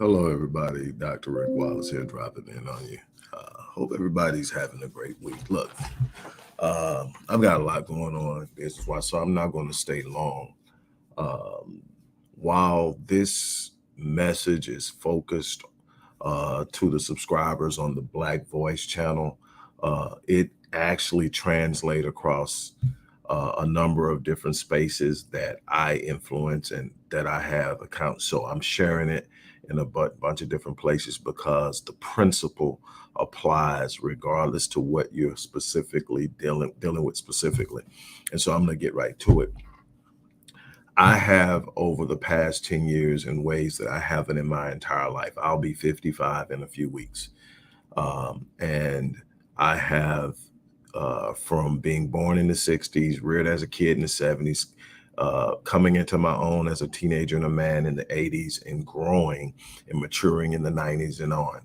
Hello, everybody. Dr. Rick Wallace here, dropping in on you. Hope everybody's having a great week. Look, I've got a lot going on business wise, so I'm not going to stay long. Um, while this message is focused to the subscribers on the Black Voice channel, it actually translates across a number of different spaces that I influence and that I have accounts. So I'm sharing it in a bunch of different places because the principle applies regardless to what you're specifically dealing with specifically. And so I'm going to get right to it. I have over the past 10 years in ways that I haven't in my entire life. I'll be 55 in a few weeks. And I have, from being born in the 60s, reared as a kid in the 70s, coming into my own as a teenager and a man in the 80s, and growing and maturing in the 90s and on.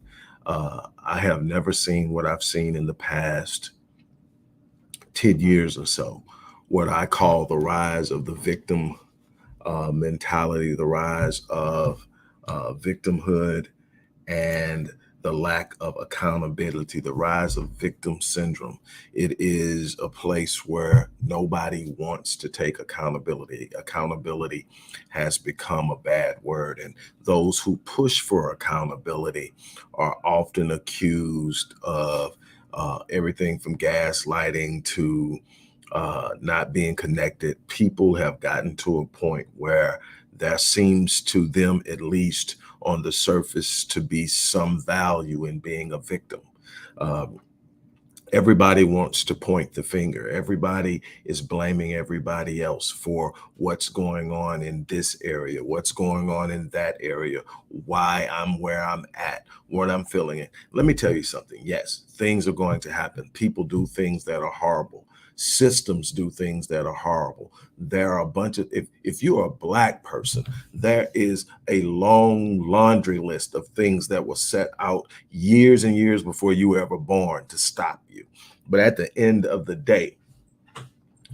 I have never seen what I've seen in the past 10 years or so, what I call the rise of the victim mentality, the rise of victimhood, and the lack of accountability, the rise of victim syndrome. It is a place where nobody wants to take accountability. Accountability has become a bad word, and those who push for accountability are often accused of everything from gaslighting to not being connected. People have gotten to a point where there seems to them, at least on the surface, to be some value in being a victim. Um, Everybody wants to point the finger. Everybody is blaming everybody else for what's going on in this area, what's going on in that area, why I'm where I'm at, what I'm feeling it. Let me tell you something. Yes, things are going to happen. People do things that are horrible. Systems do things that are horrible. There are a bunch of, if you're a Black person, there is a long laundry list of things that were set out years and years before you were ever born to stop you. But at the end of the day,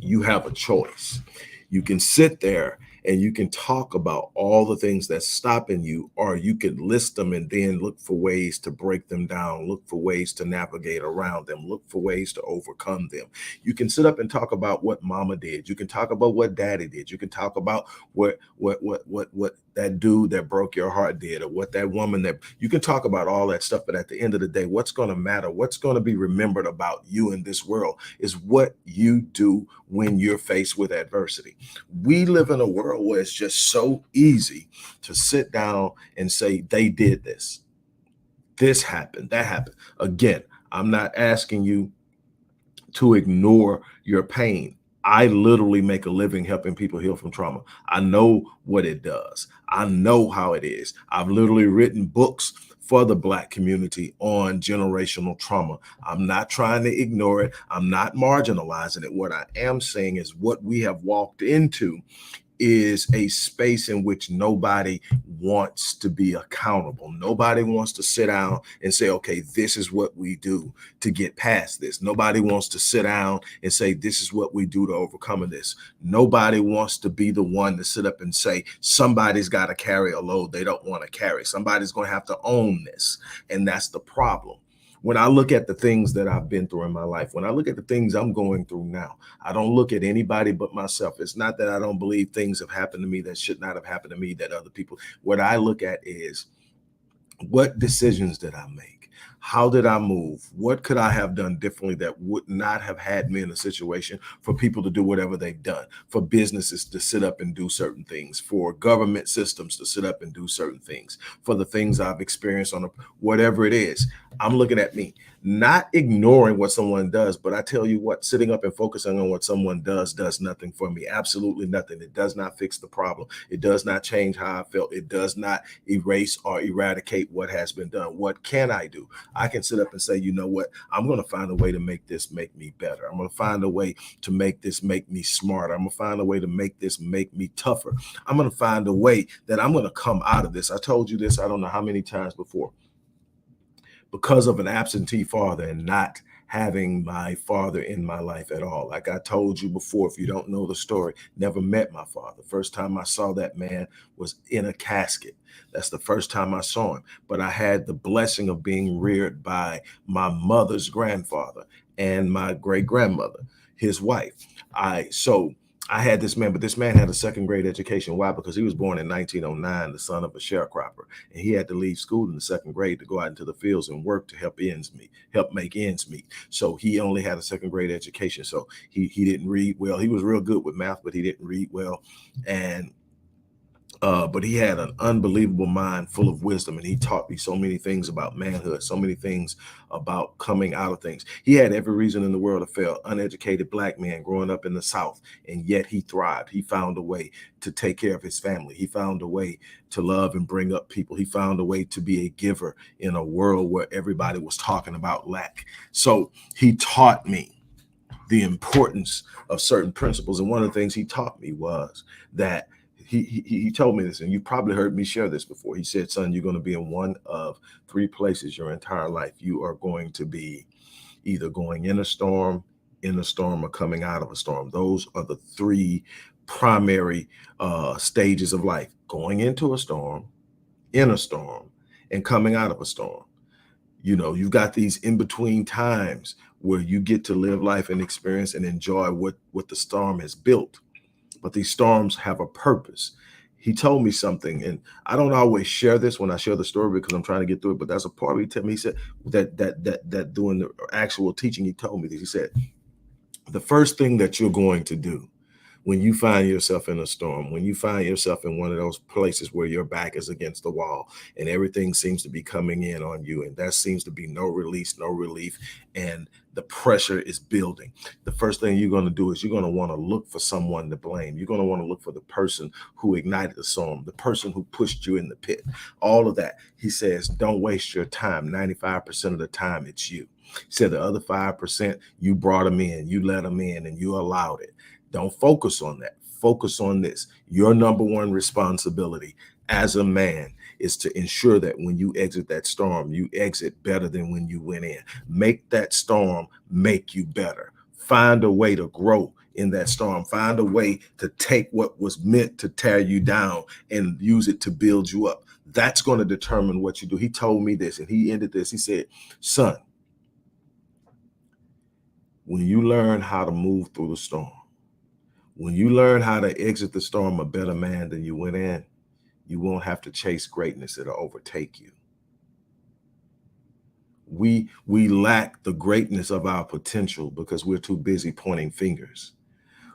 you have a choice. You can sit there and you can talk about all the things that's stopping you, or you can list them and then look for ways to break them down, look for ways to navigate around them, look for ways to overcome them. You can sit up and talk about what mama did. You can talk about what daddy did. You can talk about what that dude that broke your heart did, or what that woman that, you can talk about all that stuff. But at the end of the day, what's going to matter, what's going to be remembered about you in this world is what you do when you're faced with adversity. We live in a world where it's just so easy to sit down and say, they did this happened, that happened. Again, I'm not asking you to ignore your pain. I literally make a living helping people heal from trauma. I know what it does. I know how it is. I've literally written books for the Black community on generational trauma. I'm not trying to ignore it. I'm not marginalizing it. What I am saying is what we have walked into is a space in which nobody wants to be accountable. Nobody wants to sit down and say, okay, this is what we do to get past this. Nobody wants to sit down and say, this is what we do to overcome this. Nobody wants to be the one to sit up and say, somebody's got to carry a load they don't want to carry. Somebody's going to have to own this. And that's the problem. When I look at the things that I've been through in my life, when I look at the things I'm going through now, I don't look at anybody but myself. It's not that I don't believe things have happened to me that should not have happened to me, that other people. What I look at is, what decisions did I make? How did I move? What could I have done differently that would not have had me in a situation for people to do whatever they've done, for businesses to sit up and do certain things, for government systems to sit up and do certain things, for the things I've experienced on whatever it is. I'm looking at me, not ignoring what someone does, but I tell you what, sitting up and focusing on what someone does nothing for me. Absolutely nothing. It does not fix the problem. It does not change how I felt. It does not erase or eradicate what has been done. What can I do? I can sit up and say, you know what? I'm going to find a way to make this make me better. I'm going to find a way to make this make me smarter. I'm going to find a way to make this make me tougher. I'm going to find a way that I'm going to come out of this. I told you this, I don't know how many times before. Because of an absentee father and not having my father in my life at all. Like I told you before, if you don't know the story, never met my father. First time I saw that man was in a casket. That's the first time I saw him. But I had the blessing of being reared by my mother's grandfather and my great grandmother, his wife. I had this man, but this man had a second grade education. Why? Because he was born in 1909, the son of a sharecropper, and he had to leave school in the second grade to go out into the fields and work to help make ends meet. So he only had a second grade education. So he didn't read well. He was real good with math, but he didn't read well, and but he had an unbelievable mind full of wisdom, and he taught me so many things about manhood, so many things about coming out of things. He had every reason in the world to fail. Uneducated black man growing up in the South, and yet he thrived. He found a way to take care of his family. He found a way to love and bring up people. He found a way to be a giver in a world where everybody was talking about lack. So he taught me the importance of certain principles. And one of the things he taught me was that he told me this, and you probably heard me share this before. He said, son, you're going to be in one of three places your entire life. You are going to be either going in a storm, or coming out of a storm. Those are the three primary stages of life: going into a storm, in a storm, and coming out of a storm. You know, you've got these in-between times where you get to live life and experience and enjoy what the storm has built. But these storms have a purpose. He told me something, and I don't always share this when I share the story because I'm trying to get through it, but that's a part of it. He told me, he said that doing the actual teaching, he told me this. He said, the first thing that you're going to do when you find yourself in a storm, when you find yourself in one of those places where your back is against the wall and everything seems to be coming in on you, and there seems to be no release, no relief, and the pressure is building, the first thing you're going to do is you're going to want to look for someone to blame. You're going to want to look for the person who ignited the storm, the person who pushed you in the pit, all of that. He says, don't waste your time. 95% of the time, it's you. He said the other 5%, you brought them in, you let them in, and you allowed it. Don't focus on that. Focus on this. Your number one responsibility as a man is to ensure that when you exit that storm, you exit better than when you went in. Make that storm make you better. Find a way to grow in that storm. Find a way to take what was meant to tear you down and use it to build you up. That's going to determine what you do. He told me this, and he ended this. He said, son, when you learn how to move through the storm, when you learn how to exit the storm a better man than you went in, you won't have to chase greatness. It'll overtake you. We lack the greatness of our potential because we're too busy pointing fingers.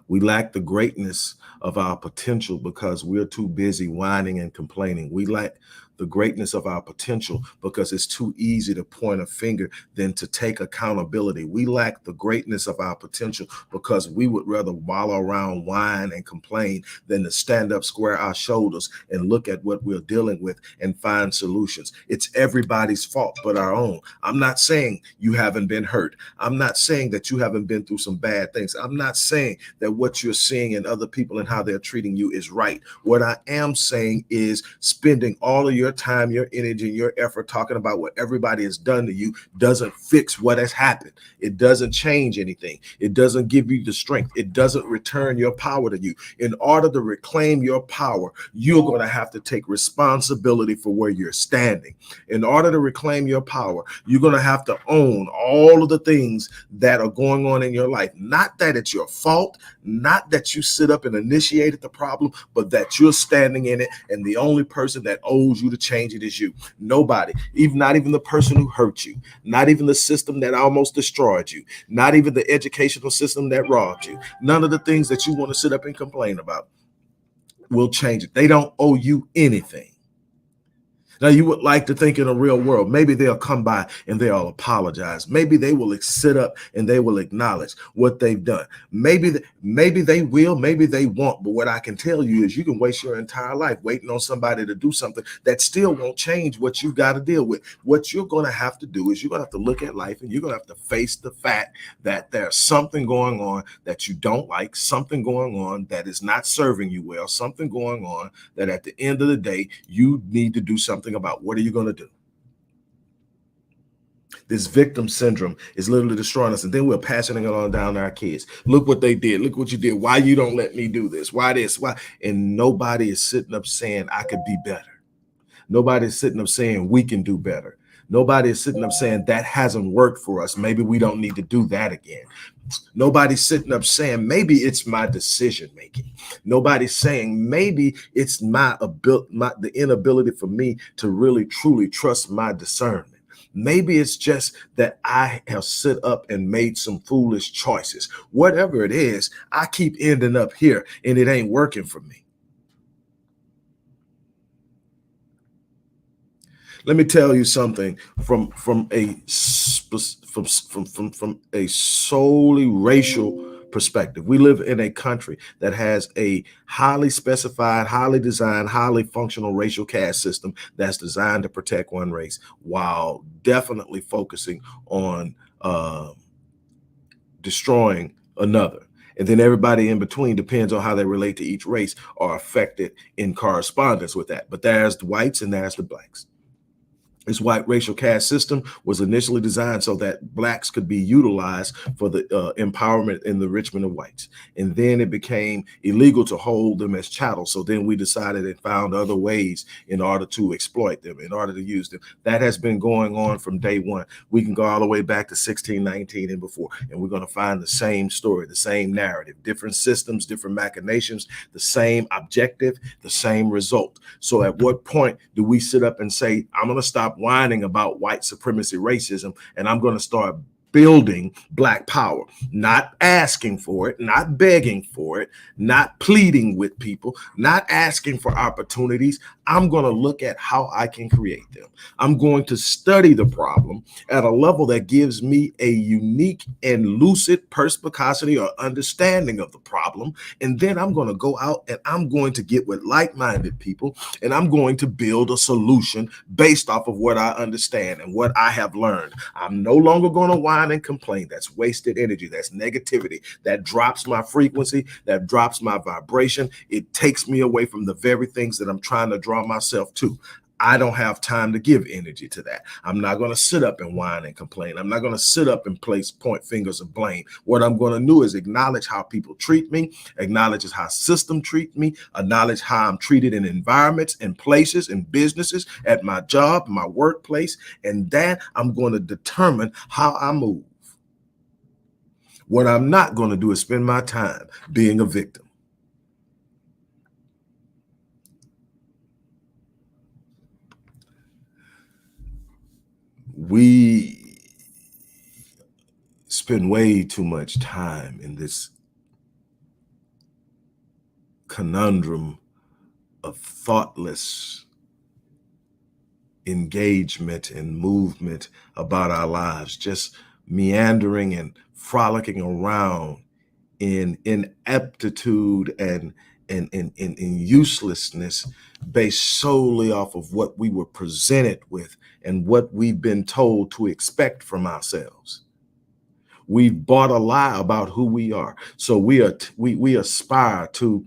We lack the greatness of our potential because we're too busy whining and complaining. We lack the greatness of our potential because it's too easy to point a finger than to take accountability. We lack the greatness of our potential because we would rather wallow around, whine, and complain than to stand up, square our shoulders, and look at what we're dealing with and find solutions. It's everybody's fault but our own. I'm not saying you haven't been hurt. I'm not saying that you haven't been through some bad things. I'm not saying that what you're seeing in other people and how they're treating you is right. What I am saying is spending all of your time, your energy, and your effort talking about what everybody has done to you doesn't fix what has happened. It doesn't change anything. It doesn't give you the strength. It doesn't return your power to you. In order to reclaim your power, you're going to have to take responsibility for where you're standing. In order to reclaim your power, you're going to have to own all of the things that are going on in your life. Not that it's your fault, not that you sit up and initiated the problem, but that you're standing in it, and the only person that owes you to change it is you. Nobody, not even the person who hurt you, not even the system that almost destroyed you, not even the educational system that robbed you. None of the things that you want to sit up and complain about will change it. They don't owe you anything. Now, you would like to think in a real world, maybe they'll come by and they'll apologize. Maybe they will sit up and they will acknowledge what they've done. Maybe they will, maybe they won't. But what I can tell you is you can waste your entire life waiting on somebody to do something that still won't change what you've got to deal with. What you're going to have to do is you're going to have to look at life and you're going to have to face the fact that there's something going on that you don't like, something going on that is not serving you well, something going on that at the end of the day, you need to do something about. What are you going to do? This victim syndrome is literally destroying us. And then we're passing it on down to our kids. Look what they did. Look what you did. Why you don't let me do this? Why this? Why? And nobody is sitting up saying, I could be better. Nobody's sitting up saying we can do better. Nobody is sitting up saying that hasn't worked for us. Maybe we don't need to do that again. Nobody's sitting up saying maybe it's my decision making. Nobody's saying maybe it's the inability for me to really truly trust my discernment. Maybe it's just that I have sit up and made some foolish choices. Whatever it is, I keep ending up here and it ain't working for me. Let me tell you something from a solely racial perspective. We live in a country that has a highly specified, highly designed, highly functional racial caste system that's designed to protect one race while definitely focusing on destroying another. And then everybody in between, depends on how they relate to each race, are affected in correspondence with that. But there's the whites and there's the blacks. This white racial caste system was initially designed so that blacks could be utilized for the empowerment and the enrichment of whites. And then it became illegal to hold them as chattel. So then we decided and found other ways in order to exploit them, in order to use them. That has been going on from day one. We can go all the way back to 1619 and before, and we're going to find the same story, the same narrative, different systems, different machinations, the same objective, the same result. So at what point do we sit up and say, I'm going to stop whining about white supremacy racism and I'm going to start building black power, not asking for it, not begging for it, not pleading with people, not asking for opportunities. I'm going to look at how I can create them. I'm going to study the problem at a level that gives me a unique and lucid perspicacity or understanding of the problem. And then I'm going to go out and I'm going to get with like-minded people and I'm going to build a solution based off of what I understand and what I have learned. I'm no longer going to whine and complain. That's wasted energy. That's negativity. That drops my frequency. That drops my vibration. It takes me away from the very things that I'm trying to draw myself to. I don't have time to give energy to that. I'm not going to sit up and whine and complain. I'm not going to sit up and point fingers of blame. What I'm going to do is acknowledge how people treat me, acknowledge how system treat me, acknowledge how I'm treated in environments and places and businesses, at my job, my workplace, and then I'm going to determine how I move. What I'm not going to do is spend my time being a victim. We spend way too much time in this conundrum of thoughtless engagement and movement about our lives, just meandering and frolicking around in ineptitude and in uselessness based solely off of what we were presented with and what we've been told to expect from ourselves. We've bought a lie about who we are. So we aspire to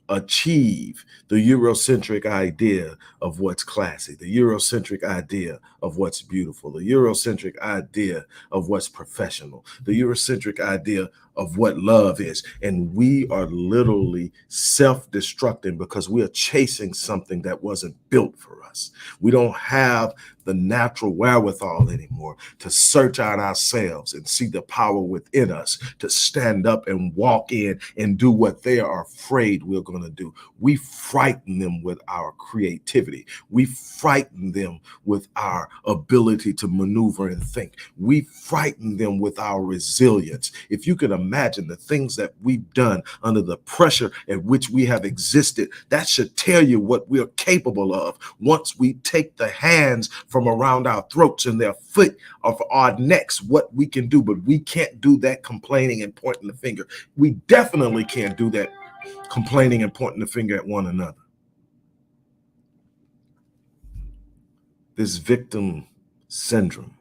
achieve the Eurocentric idea of what's classy, the Eurocentric idea of what's beautiful, the Eurocentric idea of what's professional, the Eurocentric idea of what love is. And we are literally self-destructing because we are chasing something that wasn't built for us. We don't have the natural wherewithal anymore to search out ourselves and see the power within us to stand up and walk in and do what they are afraid we're going to do. We frighten them with our creativity. We frighten them with our ability to maneuver and think. We frighten them with our resilience. If you can imagine the things that we've done under the pressure at which we have existed, that should tell you what we're capable of once we take the hands from around our throats and their foot of our necks, what we can do. But we can't do that complaining and pointing the finger. We definitely can't do that complaining and pointing the finger at one another. This victim syndrome.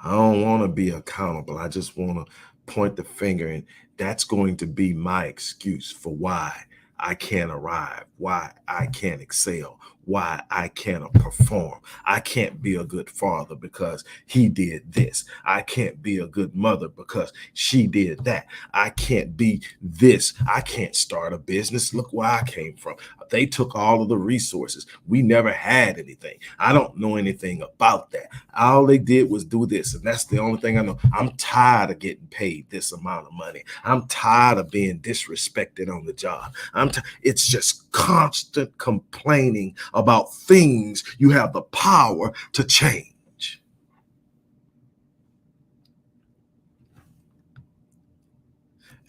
I don't want to be accountable. I just want to point the finger, and that's going to be my excuse for why I can't arrive, why I can't excel, why I can't perform. I can't be a good father because he did this. I can't be a good mother because she did that. I can't be this. I can't start a business. Look where I came from. They took all of the resources. We never had anything. I don't know anything about that. All they did was do this, and that's the only thing I know. I'm tired of getting paid this amount of money. I'm tired of being disrespected on the job. It's just constant complaining about things you have the power to change.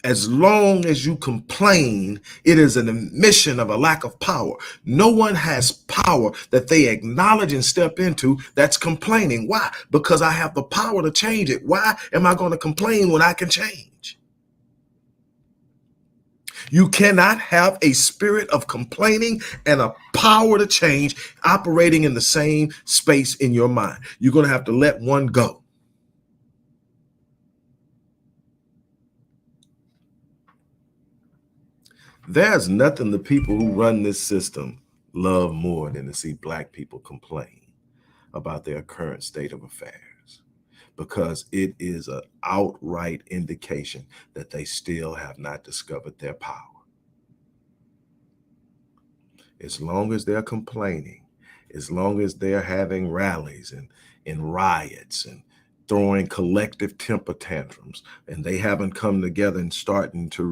As long as you complain, it is an admission of a lack of power. No one has power that they acknowledge and step into that's complaining. Why? Because I have the power to change it. Why am I going to complain when I can change? You cannot have a spirit of complaining and a power to change operating in the same space in your mind. You're going to have to let one go. There's nothing the people who run this system love more than to see Black people complain about their current state of affairs, because it is an outright indication that they still have not discovered their power. As long as they're complaining, as long as they're having rallies and riots and throwing collective temper tantrums, and they haven't come together and starting to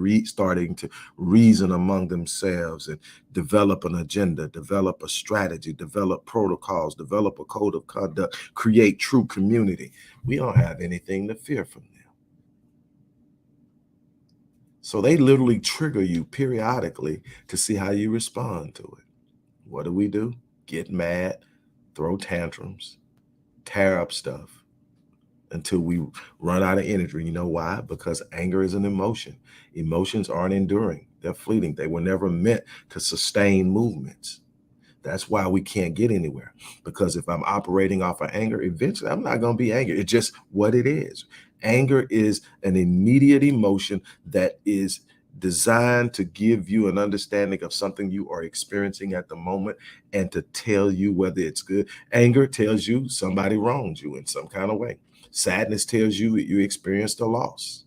reason among themselves and develop an agenda, develop a strategy, develop protocols, develop a code of conduct, create true community, we don't have anything to fear from them. So they literally trigger you periodically to see how you respond to it. What do? Get mad, throw tantrums, tear up stuff until we run out of energy. You know why? Because anger is an emotion. Emotions aren't enduring. They're fleeting. They were never meant to sustain movements. That's why we can't get anywhere. Because if I'm operating off of anger, eventually I'm not going to be angry. It's just what it is. Anger is an immediate emotion that is designed to give you an understanding of something you are experiencing at the moment and to tell you whether it's good. Anger tells you somebody wronged you in some kind of way. Sadness tells you that you experienced a loss.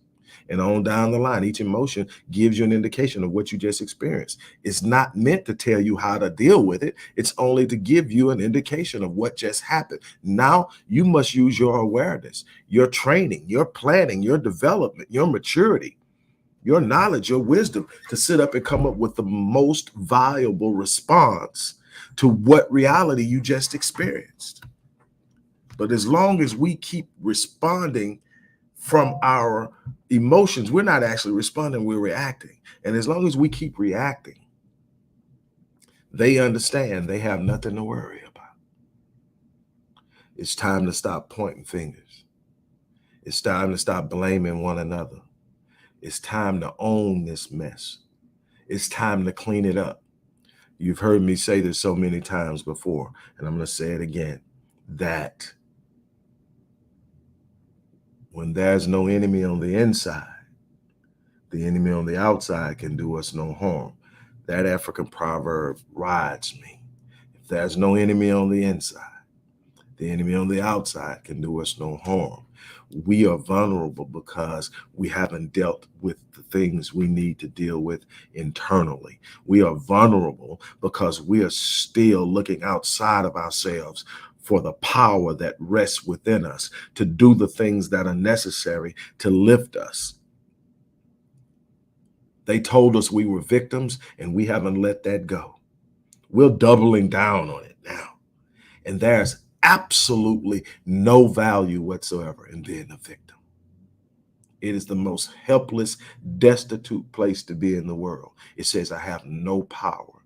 And on down the line, each emotion gives you an indication of what you just experienced. It's not meant to tell you how to deal with it. It's only to give you an indication of what just happened. Now you must use your awareness, your training, your planning, your development, your maturity, your knowledge, your wisdom to sit up and come up with the most viable response to what reality you just experienced. But as long as we keep responding from our emotions, we're not actually responding, we're reacting. And as long as we keep reacting, they understand they have nothing to worry about. It's time to stop pointing fingers. It's time to stop blaming one another. It's time to own this mess. It's time to clean it up. You've heard me say this so many times before, and I'm going to say it again, that when there's no enemy on the inside, the enemy on the outside can do us no harm. That African proverb rides me. If there's no enemy on the inside, the enemy on the outside can do us no harm. We are vulnerable because we haven't dealt with the things we need to deal with internally. We are vulnerable because we are still looking outside of ourselves for the power that rests within us to do the things that are necessary to lift us. They told us we were victims, and we haven't let that go. We're doubling down on it now. And there's absolutely no value whatsoever in being a victim. It is the most helpless, destitute place to be in the world. It says I have no power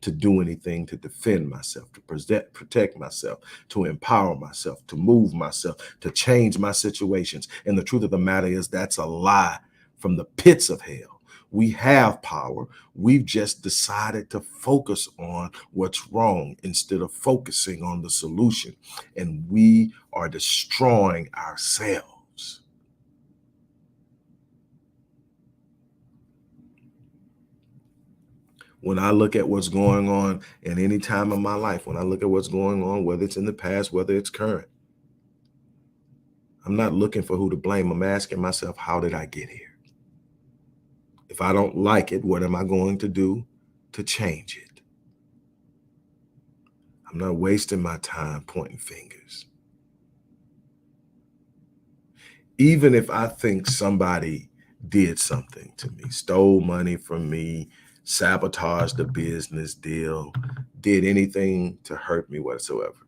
to do anything, to defend myself, to protect myself, to empower myself, to move myself, to change my situations. And the truth of the matter is that's a lie from the pits of hell. We have power. We've just decided to focus on what's wrong instead of focusing on the solution. And we are destroying ourselves. When I look at what's going on in any time of my life, when I look at what's going on, whether it's in the past, whether it's current, I'm not looking for who to blame. I'm asking myself, how did I get here? If I don't like it, what am I going to do to change it? I'm not wasting my time pointing fingers. Even if I think somebody did something to me, stole money from me, sabotaged the business deal, did anything to hurt me whatsoever,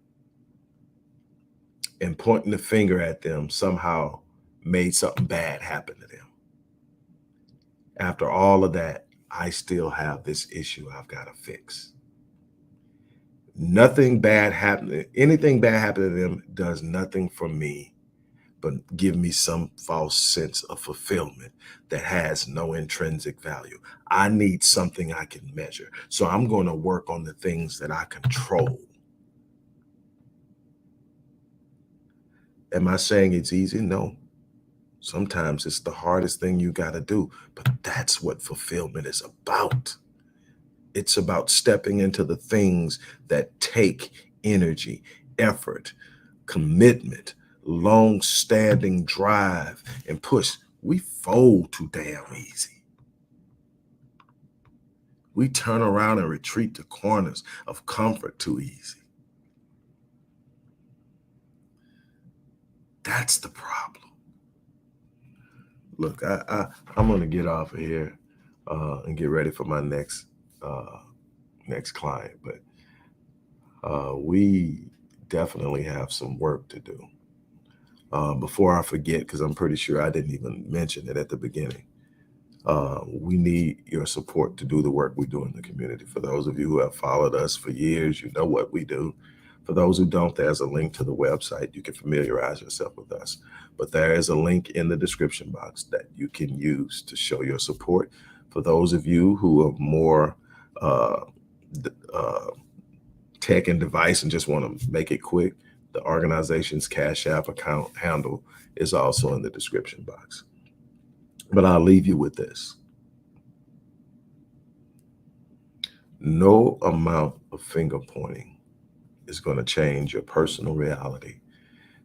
and pointing the finger at them somehow made something bad happen to them. After all of that, I still have this issue I've got to fix. Nothing bad happened. Anything bad happened to them does nothing for me but give me some false sense of fulfillment that has no intrinsic value. I need something I can measure. So I'm going to work on the things that I control. Am I saying it's easy? No. Sometimes it's the hardest thing you got to do, but that's what fulfillment is about. It's about stepping into the things that take energy, effort, commitment, long-standing drive, and push. We fold too damn easy. We turn around and retreat to corners of comfort too easy. That's the problem. Look, I'm going to get off of here and get ready for my next client, but we definitely have some work to do. Before I forget, because I'm pretty sure I didn't even mention it at the beginning, we need your support to do the work we do in the community. For those of you who have followed us for years, you know what we do. For those who don't, there's a link to the website. You can familiarize yourself with us. But there is a link in the description box that you can use to show your support. For those of you who are more tech and device and just want to make it quick, the organization's Cash App account handle is also in the description box. But I'll leave you with this. No amount of finger pointing is going to change your personal reality.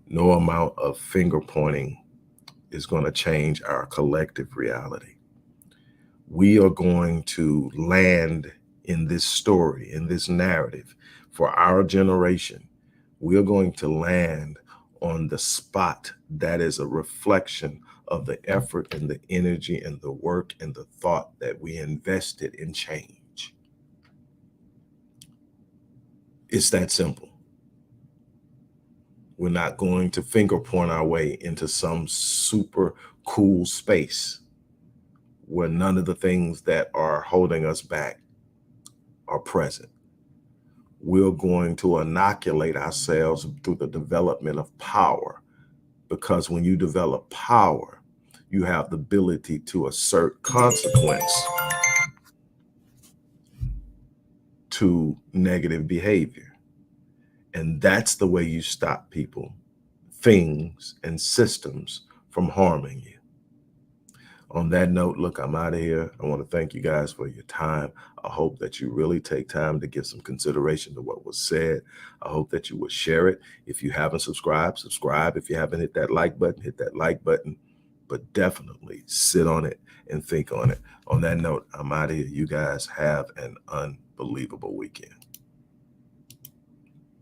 No amount of finger pointing is going to change our collective reality. We are going to land in this story, in this narrative for our generation. We are going to land on the spot that is a reflection of the effort and the energy and the work and the thought that we invested in change. It's that simple. We're not going to finger point our way into some super cool space where none of the things that are holding us back are present. We're going to inoculate ourselves through the development of power, because when you develop power, you have the ability to assert consequence to negative behavior. And that's the way you stop people, things, and systems from harming you. On that note, look, I'm out of here. I want to thank you guys for your time. I hope that you really take time to give some consideration to what was said. I hope that you will share it. If you haven't subscribed, subscribe. If you haven't hit that like button, hit that like button. But definitely sit on it and think on it. On that note, I'm out of here. You guys have an unbelievable weekend.